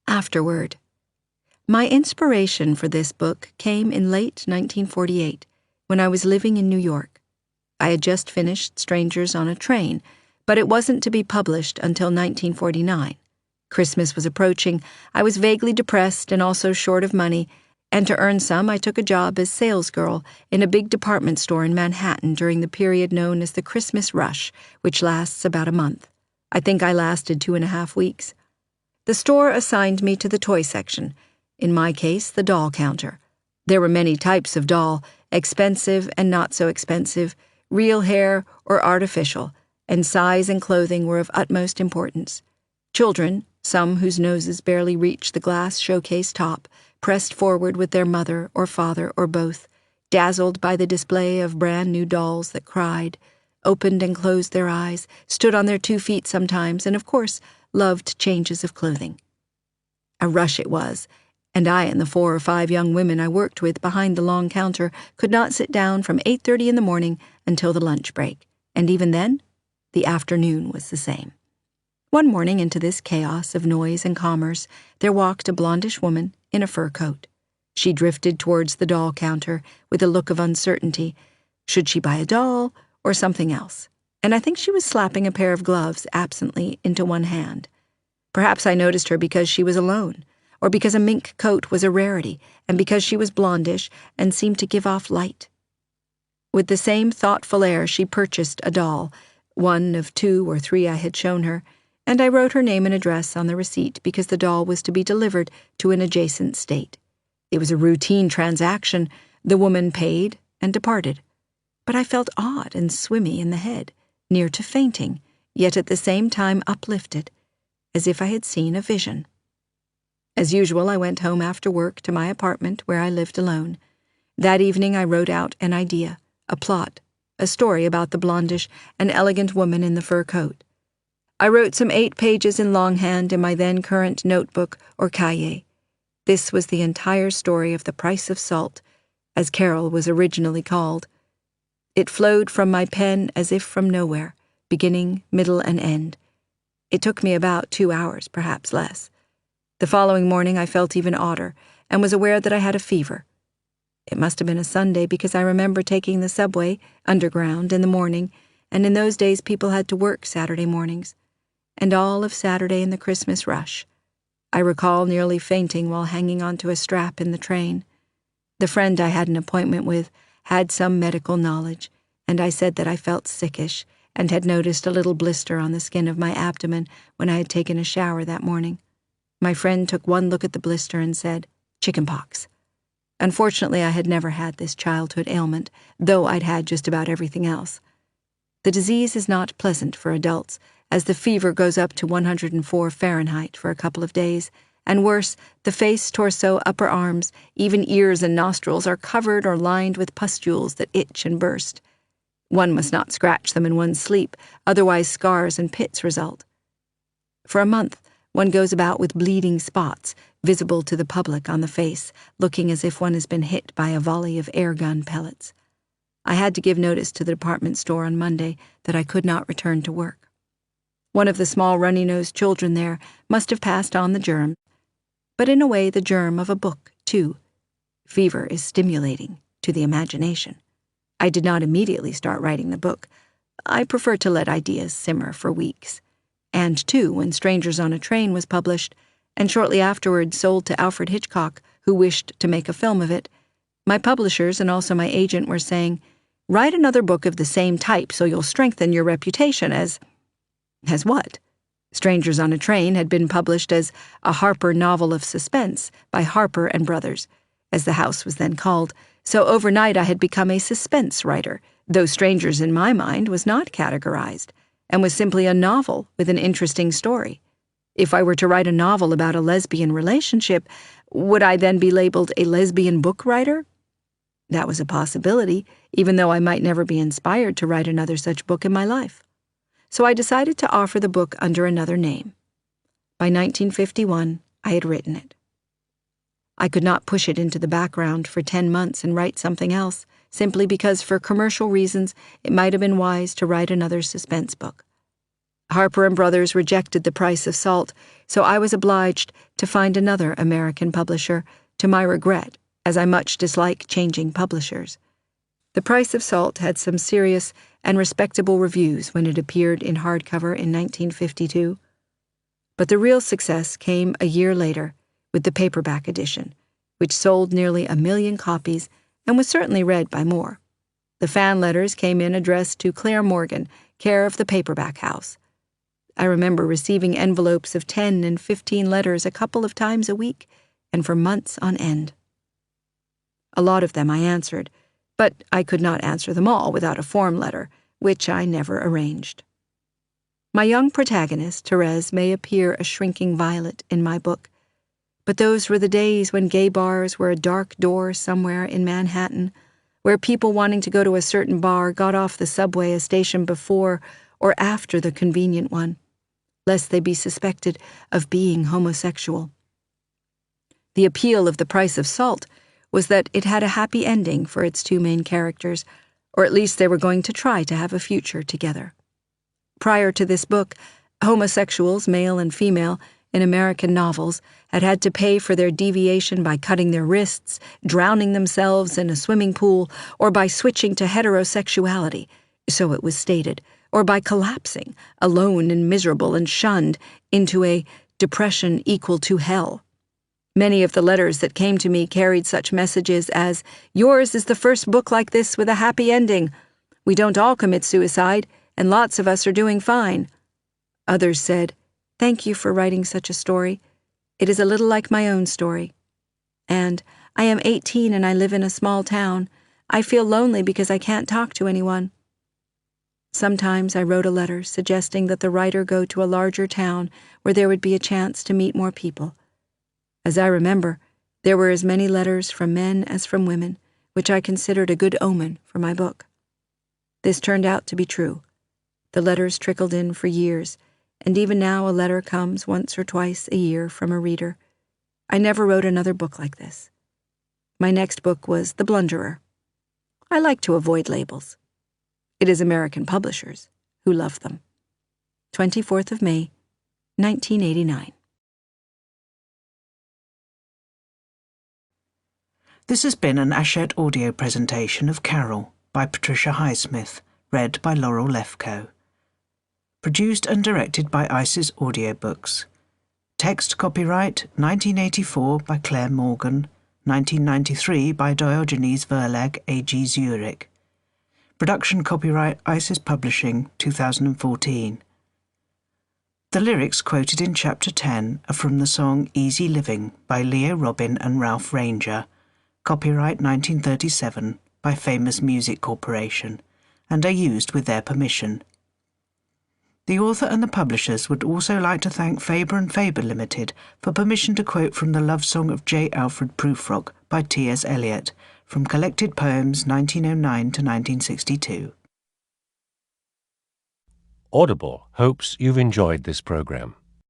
Afterword. My inspiration for this book came in late 1948, when I was living in New York. I had just finished Strangers on a Train, but it wasn't to be published until 1949. Christmas was approaching, I was vaguely depressed and also short of money, and to earn some I took a job as salesgirl in a big department store in Manhattan during the period known as the Christmas Rush, which lasts about a month. I think I lasted 2.5 weeks. The store assigned me to the toy section, in my case, the doll counter. There were many types of doll, expensive and not so expensive, real hair or artificial, and size and clothing were of utmost importance. Children, some whose noses barely reached the glass showcase top, pressed forward with their mother or father or both, dazzled by the display of brand-new dolls that cried, opened and closed their eyes, stood on their 2 feet sometimes, and of course, loved changes of clothing. A rush it was, and I and the 4 or 5 young women I worked with behind the long counter could not sit down from 8:30 in the morning until the lunch break, and even then, the afternoon was the same. One morning into this chaos of noise and commerce, there walked a blondish woman in a fur coat. She drifted towards the doll counter with a look of uncertainty. Should she buy a doll or something else? And I think she was slapping a pair of gloves absently into one hand. Perhaps I noticed her because she was alone, or because a mink coat was a rarity, and because she was blondish and seemed to give off light. With the same thoughtful air, she purchased a doll, one of 2 or 3 I had shown her, and I wrote her name and address on the receipt because the doll was to be delivered to an adjacent state. It was a routine transaction. The woman paid and departed. But I felt odd and swimmy in the head, near to fainting, yet at the same time uplifted, as if I had seen a vision. As usual, I went home after work to my apartment where I lived alone. That evening I wrote out an idea, a plot, a story about the blondish and elegant woman in the fur coat. I wrote some 8 pages in longhand in my then current notebook or cahier. This was the entire story of the price of salt, as Carol was originally called. It flowed from my pen as if from nowhere, beginning, middle, and end. It took me about 2 hours, perhaps less. The following morning I felt even odder, and was aware that I had a fever. It must have been a Sunday because I remember taking the subway, underground, in the morning, and in those days people had to work Saturday mornings, and all of Saturday in the Christmas rush. I recall nearly fainting while hanging onto a strap in the train. The friend I had an appointment with had some medical knowledge, and I said that I felt sickish and had noticed a little blister on the skin of my abdomen when I had taken a shower that morning. My friend took one look at the blister and said, "Chickenpox." Unfortunately, I had never had this childhood ailment, though I'd had just about everything else. The disease is not pleasant for adults, as the fever goes up to 104 Fahrenheit for a couple of days, and worse, the face, torso, upper arms, even ears and nostrils are covered or lined with pustules that itch and burst. One must not scratch them in one's sleep, otherwise scars and pits result. For a month, one goes about with bleeding spots, visible to the public on the face, looking as if one has been hit by a volley of air gun pellets. I had to give notice to the department store on Monday that I could not return to work. One of the small runny-nosed children there must have passed on the germ, but in a way the germ of a book, too. Fever is stimulating to the imagination. I did not immediately start writing the book. I prefer to let ideas simmer for weeks. And, too, when Strangers on a Train was published, and shortly afterwards sold to Alfred Hitchcock, who wished to make a film of it, my publishers and also my agent were saying, "Write another book of the same type so you'll strengthen your reputation as..." As what? Strangers on a Train had been published as a Harper novel of suspense by Harper and Brothers, as the house was then called, so overnight I had become a suspense writer, though Strangers in my mind was not categorized, and was simply a novel with an interesting story. If I were to write a novel about a lesbian relationship, would I then be labeled a lesbian book writer? That was a possibility, even though I might never be inspired to write another such book in my life. So I decided to offer the book under another name. By 1951, I had written it. I could not push it into the background for 10 months and write something else, simply because for commercial reasons it might have been wise to write another suspense book. Harper & Brothers rejected the price of salt, so I was obliged to find another American publisher, to my regret, as I much dislike changing publishers. The Price of Salt had some serious and respectable reviews when it appeared in hardcover in 1952. But the real success came a year later with the paperback edition, which sold nearly 1 million copies and was certainly read by more. The fan letters came in addressed to Claire Morgan, care of the Paperback House. I remember receiving envelopes of 10 and 15 letters a couple of times a week and for months on end. A lot of them I answered, but I could not answer them all without a form letter, which I never arranged. My young protagonist, Therese, may appear a shrinking violet in my book, but those were the days when gay bars were a dark door somewhere in Manhattan, where people wanting to go to a certain bar got off the subway a station before or after the convenient one, lest they be suspected of being homosexual. The appeal of The Price of Salt was that it had a happy ending for its two main characters, or at least they were going to try to have a future together. Prior to this book, homosexuals, male and female, in American novels had to pay for their deviation by cutting their wrists, drowning themselves in a swimming pool, or by switching to heterosexuality, so it was stated, or by collapsing, alone and miserable and shunned, into a depression equal to hell. Many of the letters that came to me carried such messages as, "Yours is the first book like this with a happy ending. We don't all commit suicide, and lots of us are doing fine." Others said, "Thank you for writing such a story. It is a little like my own story." And, "I am 18 and I live in a small town. I feel lonely because I can't talk to anyone." Sometimes I wrote a letter suggesting that the writer go to a larger town where there would be a chance to meet more people. As I remember, there were as many letters from men as from women, which I considered a good omen for my book. This turned out to be true. The letters trickled in for years, and even now a letter comes once or twice a year from a reader. I never wrote another book like this. My next book was The Blunderer. I like to avoid labels. It is American publishers who love them. 24th of May, 1989. This has been an Hachette audio presentation of Carol by Patricia Highsmith, read by Laurel Lefkoe. Produced and directed by Isis Audiobooks. Text copyright 1984 by Claire Morgan, 1993 by Diogenes Verlag AG Zurich. Production copyright Isis Publishing 2014. The lyrics quoted in Chapter 10 are from the song Easy Living by Leo Robin and Ralph Ranger, copyright 1937 by Famous Music Corporation, and are used with their permission. The author and the publishers would also like to thank Faber and Faber Limited for permission to quote from the love song of J. Alfred Prufrock by T.S. Eliot, from Collected Poems 1909 to 1962. Audible hopes you've enjoyed this program.